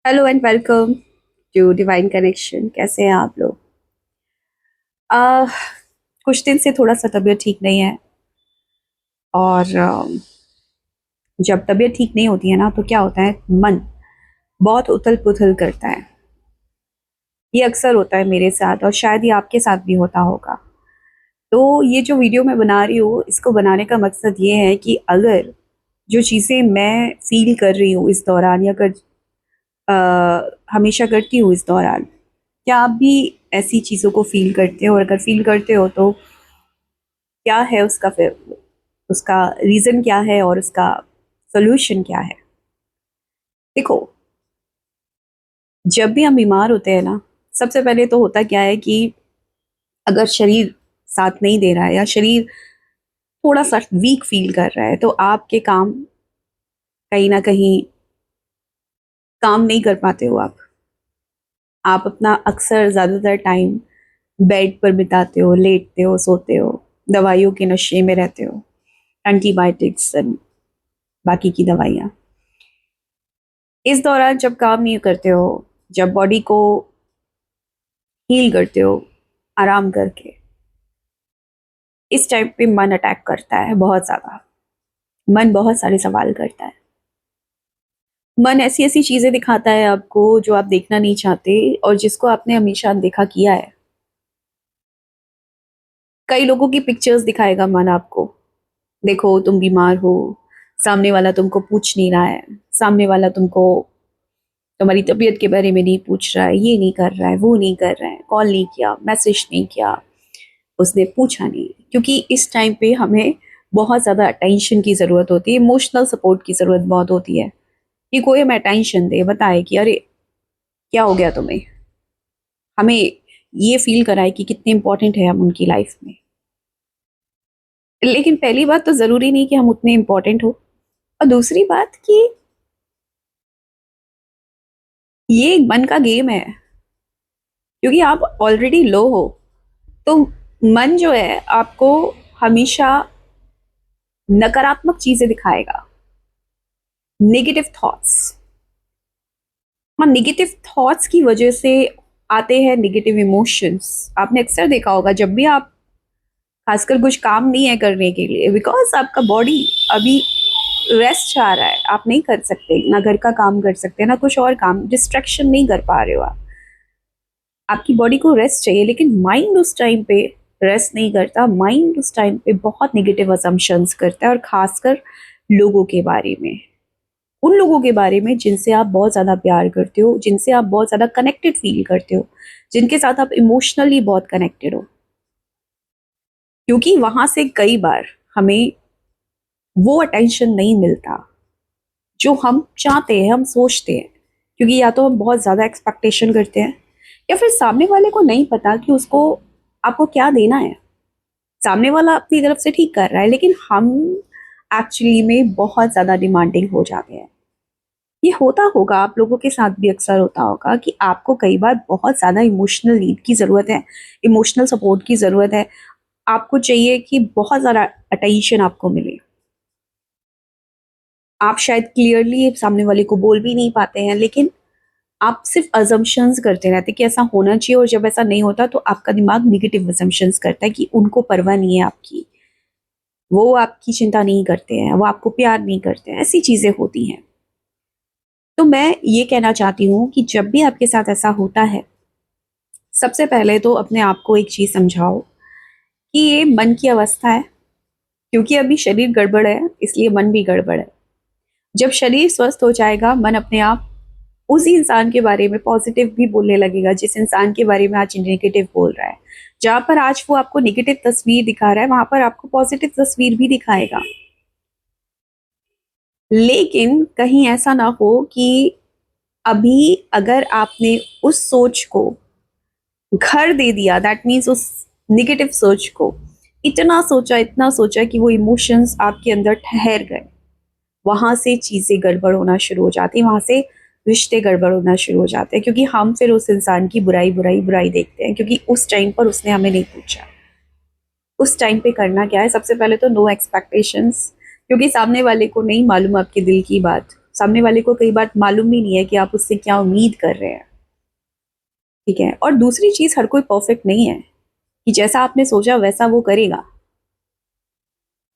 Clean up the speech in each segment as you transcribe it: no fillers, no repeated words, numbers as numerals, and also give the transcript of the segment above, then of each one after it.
Hello and welcome to divine connection. कैसे हैं आप लोग? आ, कुछ दिन से थोड़ा सा तबीयत ठीक नहीं है। और जब तबीयत ठीक नहीं होती है ना तो क्या होता है, मन बहुत उथल पुथल करता है। ये अक्सर होता है मेरे साथ और शायद ये आपके साथ भी होता होगा। तो ये जो वीडियो मैं बना रही हूँ, इसको बनाने का मकसद ये है कि अगर जो चीज़ें मैं फील कर रही हूँ इस दौरान या हमेशा करती हूँ इस दौरान, क्या आप भी ऐसी चीज़ों को फील करते हो? और अगर फील करते हो तो क्या है उसका, फिर उसका रीज़न क्या है और उसका सोल्यूशन क्या है? देखो, जब भी हम बीमार होते हैं ना, सबसे पहले तो होता क्या है कि अगर शरीर साथ नहीं दे रहा है या शरीर थोड़ा सा वीक फील कर रहा है तो आपके काम कहीं ना कहीं काम नहीं कर पाते हो। आप अपना अक्सर ज़्यादातर टाइम बेड पर बिताते हो, लेटते हो, सोते हो, दवाइयों के नशे में रहते हो, एंटीबायोटिक्स एंड बाकी की दवाइयाँ। इस दौरान जब काम नहीं करते हो, जब बॉडी को हील करते हो आराम करके, इस टाइम पे मन अटैक करता है बहुत ज़्यादा। मन बहुत सारे सवाल करता है। मन ऐसी ऐसी चीज़ें दिखाता है आपको जो आप देखना नहीं चाहते और जिसको आपने हमेशा देखा किया है। कई लोगों की पिक्चर्स दिखाएगा मन आपको। देखो, तुम बीमार हो, सामने वाला तुमको पूछ नहीं रहा है, सामने वाला तुमको तुम्हारी तबीयत के बारे में नहीं पूछ रहा है, ये नहीं कर रहा है, वो नहीं कर रहा है, कॉल नहीं किया, मैसेज नहीं किया, उसने पूछा नहीं। क्योंकि इस टाइम पे हमें बहुत ज़्यादा अटेंशन की ज़रूरत होती है, इमोशनल सपोर्ट की ज़रूरत बहुत होती है कि कोई हमें अटेंशन दे, बताए कि अरे क्या हो गया तुम्हें, हमें ये फील कराए कि कितने इंपॉर्टेंट है हम उनकी लाइफ में। लेकिन पहली बात तो ज़रूरी नहीं कि हम उतने इंपॉर्टेंट हो, और दूसरी बात कि ये एक मन का गेम है। क्योंकि आप ऑलरेडी लो हो तो मन जो है आपको हमेशा नकारात्मक चीजें दिखाएगा, नेगेटिव थॉट्स। और नेगेटिव थॉट्स की वजह से आते हैं नेगेटिव इमोशंस। आपने अक्सर देखा होगा जब भी आप, खासकर कुछ काम नहीं है करने के लिए, बिकॉज आपका बॉडी अभी रेस्ट चाह रहा है, आप नहीं कर सकते, ना घर का काम कर सकते, ना कुछ और काम, डिस्ट्रैक्शन नहीं कर पा रहे हो आप, आपकी बॉडी को रेस्ट चाहिए। लेकिन माइंड उस टाइम पे रेस्ट नहीं करता, माइंड उस टाइम पे बहुत नेगेटिव असम्पशंस करता है, और खासकर लोगों के बारे में, उन लोगों के बारे में जिनसे आप बहुत ज़्यादा प्यार करते हो, जिनसे आप बहुत ज़्यादा कनेक्टेड फील करते हो, जिनके साथ आप इमोशनली बहुत कनेक्टेड हो। क्योंकि वहां से कई बार हमें वो अटेंशन नहीं मिलता जो हम चाहते हैं, हम सोचते हैं। क्योंकि या तो हम बहुत ज़्यादा एक्सपेक्टेशन करते हैं, या फिर सामने वाले को नहीं पता कि उसको आपको क्या देना है। सामने वाला अपनी तरफ से ठीक कर रहा है, लेकिन हम एक्चुअली में बहुत ज़्यादा डिमांडिंग हो जाते हैं। ये होता होगा, आप लोगों के साथ भी अक्सर होता होगा कि आपको कई बार बहुत ज़्यादा इमोशनल नीड की ज़रूरत है, इमोशनल सपोर्ट की ज़रूरत है। आपको चाहिए कि बहुत ज़्यादा अटेंशन आपको मिले। आप शायद क्लियरली सामने वाले को बोल भी नहीं पाते हैं, लेकिन आप सिर्फ अजम्पशंस करते रहते हैं कि ऐसा होना चाहिए, और जब ऐसा नहीं होता तो आपका दिमाग निगेटिव अजम्पशंस करता है कि उनको परवाह नहीं है आपकी, वो आपकी चिंता नहीं करते हैं, वो आपको प्यार नहीं करते हैं, ऐसी चीज़ें होती हैं। तो मैं ये कहना चाहती हूँ कि जब भी आपके साथ ऐसा होता है, सबसे पहले तो अपने आप को एक चीज़ समझाओ कि ये मन की अवस्था है। क्योंकि अभी शरीर गड़बड़ है, इसलिए मन भी गड़बड़ है। जब शरीर स्वस्थ हो जाएगा, मन अपने आप उसी इंसान के बारे में पॉजिटिव भी बोलने लगेगा जिस इंसान के बारे में आज नेगेटिव बोल रहा है। जहां पर आज वो आपको नेगेटिव तस्वीर दिखा रहा है, वहां पर आपको पॉजिटिव तस्वीर भी दिखाएगा। लेकिन कहीं ऐसा ना हो कि अभी अगर आपने उस सोच को घर दे दिया, दैट मीन्स उस निगेटिव सोच को इतना सोचा कि वो इमोशंस आपके अंदर ठहर गए, वहां से चीजें गड़बड़ होना शुरू हो जाती है, वहां से रिश्ते गड़बड़ होना शुरू हो जाते हैं। क्योंकि हम फिर उस इंसान की बुराई बुराई बुराई देखते हैं, क्योंकि उस टाइम पर उसने हमें नहीं पूछा। उस टाइम पे करना क्या है, सबसे पहले तो नो एक्सपेक्टेशंस। क्योंकि सामने वाले को नहीं मालूम आपके दिल की बात, सामने वाले को कई बार मालूम भी नहीं है कि आप उससे क्या उम्मीद कर रहे हैं। ठीक है, और दूसरी चीज, हर कोई परफेक्ट नहीं है कि जैसा आपने सोचा वैसा वो करेगा।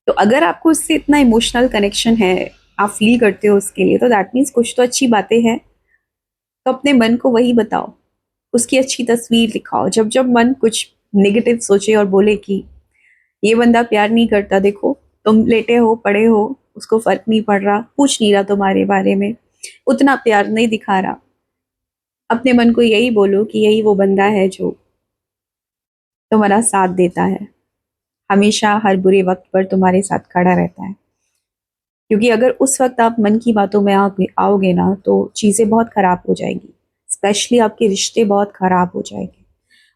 तो अगर आपको उससे इतना इमोशनल कनेक्शन है, आप फील करते हो उसके लिए, तो दैट मीन्स कुछ तो अच्छी बातें हैं। तो अपने मन को वही बताओ, उसकी अच्छी तस्वीर दिखाओ। जब जब मन कुछ नेगेटिव सोचे और बोले कि ये बंदा प्यार नहीं करता, देखो तुम लेटे हो पड़े हो, उसको फर्क नहीं पड़ रहा, पूछ नहीं रहा तुम्हारे बारे में, उतना प्यार नहीं दिखा रहा, अपने मन को यही बोलो कि यही वो बंदा है जो तुम्हारा साथ देता है, हमेशा हर बुरे वक्त पर तुम्हारे साथ खड़ा रहता है। क्योंकि अगर उस वक्त आप मन की बातों में आओगे ना, तो चीज़ें बहुत ख़राब हो जाएंगी, स्पेशली आपके रिश्ते बहुत ख़राब हो जाएंगे।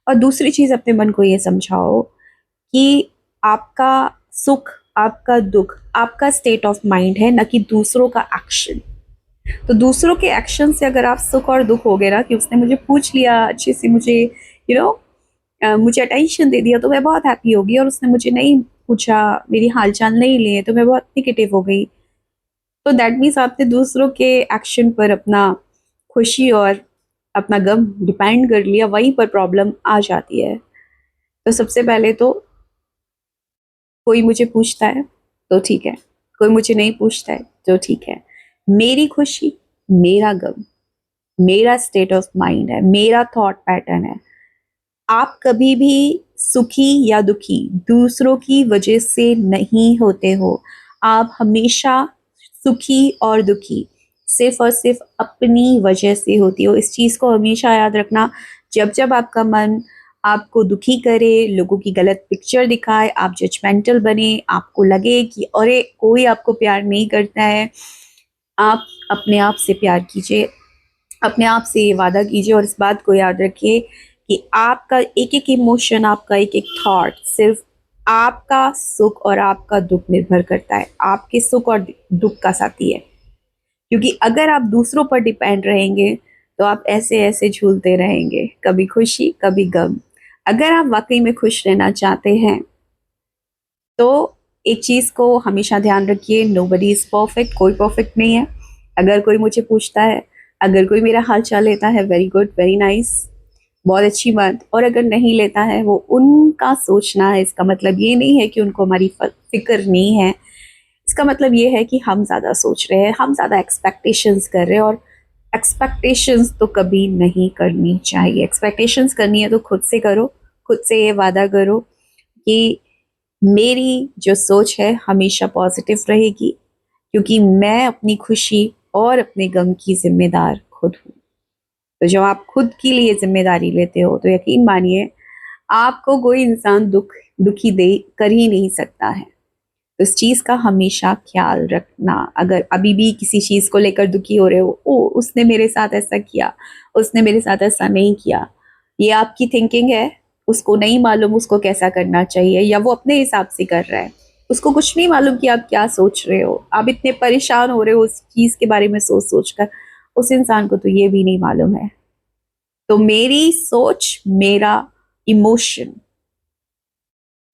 और दूसरी चीज़, अपने मन को ये समझाओ कि आपका सुख, आपका दुख, आपका स्टेट ऑफ माइंड है, न कि दूसरों का एक्शन। तो दूसरों के एक्शन से अगर आप सुख और दुख हो गए ना, कि उसने मुझे पूछ लिया अच्छे से, मुझे मुझे अटेंशन दे दिया तो मैं बहुत हैप्पी होगी, और उसने मुझे नहीं पूछा, मेरी हालचाल नहीं लिए तो मैं बहुत निगेटिव हो गई। तो दैट मीन्स आपने दूसरों के एक्शन पर अपना खुशी और अपना गम डिपेंड कर लिया, वहीं पर प्रॉब्लम आ जाती है। तो सबसे पहले तो, कोई मुझे पूछता है तो ठीक है, कोई मुझे नहीं पूछता है तो ठीक है, मेरी खुशी, मेरा गम, मेरा स्टेट ऑफ माइंड है, मेरा थॉट पैटर्न है। आप कभी भी सुखी या दुखी दूसरों की वजह से नहीं होते हो। आप हमेशा सुखी और दुखी सिर्फ और सिर्फ अपनी वजह से होती हो। इस चीज़ को हमेशा याद रखना। जब जब आपका मन आपको दुखी करे, लोगों की गलत पिक्चर दिखाए, आप जजमेंटल बने, आपको लगे कि अरे कोई आपको प्यार नहीं करता है, आप अपने आप से प्यार कीजिए, अपने आप से ये वादा कीजिए और इस बात को याद रखिए कि आपका एक एक इमोशन, आपका एक एक थॉट सिर्फ आपका सुख और आपका दुख निर्भर करता है, आपके सुख और दुख का साथी है। क्योंकि अगर आप दूसरों पर डिपेंड रहेंगे तो आप ऐसे ऐसे झूलते रहेंगे, कभी खुशी कभी गम। अगर आप वाकई में खुश रहना चाहते हैं तो एक चीज़ को हमेशा ध्यान रखिए, नोबडी इज़ परफेक्ट, कोई परफेक्ट नहीं है। अगर कोई मुझे पूछता है, अगर कोई मेरा हाल चाल लेता है, वेरी गुड, वेरी नाइस, बहुत अच्छी बात। और अगर नहीं लेता है, वो उनका सोचना है, इसका मतलब ये नहीं है कि उनको हमारी फिक्र नहीं है। इसका मतलब ये है कि हम ज़्यादा सोच रहे हैं, हम ज़्यादा एक्सपेक्टेशंस कर रहे हैं, और एक्सपेक्टेशंस तो कभी नहीं करनी चाहिए। एक्सपेक्टेशंस करनी है तो खुद से करो, खुद से ये वादा करो कि मेरी जो सोच है हमेशा पॉजिटिव रहेगी, क्योंकि मैं अपनी खुशी और अपने गम की जिम्मेदार खुद हूँ। तो जब आप खुद के लिए जिम्मेदारी लेते हो तो यकीन मानिए, आपको कोई इंसान दुखी दे कर ही नहीं सकता है। तो इस चीज़ का हमेशा ख्याल रखना। अगर अभी भी किसी चीज़ को लेकर दुखी हो रहे हो, ओ उसने मेरे साथ ऐसा किया, उसने मेरे साथ ऐसा नहीं किया, ये आपकी थिंकिंग है, उसको नहीं मालूम उसको कैसा करना चाहिए, या वो अपने हिसाब से कर रहा है, उसको कुछ नहीं मालूम कि आप क्या सोच रहे हो। आप इतने परेशान हो रहे हो उस चीज़ के बारे में सोच सोच कर, उस इंसान को तो ये भी नहीं मालूम है। तो मेरी सोच, मेरा इमोशन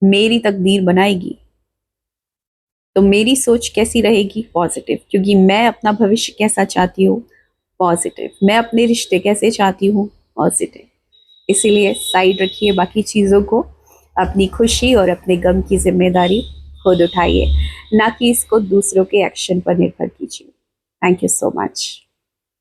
मेरी तकदीर बनाएगी। तो मेरी सोच कैसी रहेगी? पॉजिटिव, क्योंकि मैं अपना भविष्य कैसा चाहती हूँ? पॉजिटिव। मैं अपने रिश्ते कैसे चाहती हूँ? पॉजिटिव। इसीलिए साइड रखिए बाकी चीज़ों को, अपनी खुशी और अपने गम की जिम्मेदारी खुद उठाइए, ना कि इसको दूसरों के एक्शन पर निर्भर कीजिए। Thank you so much.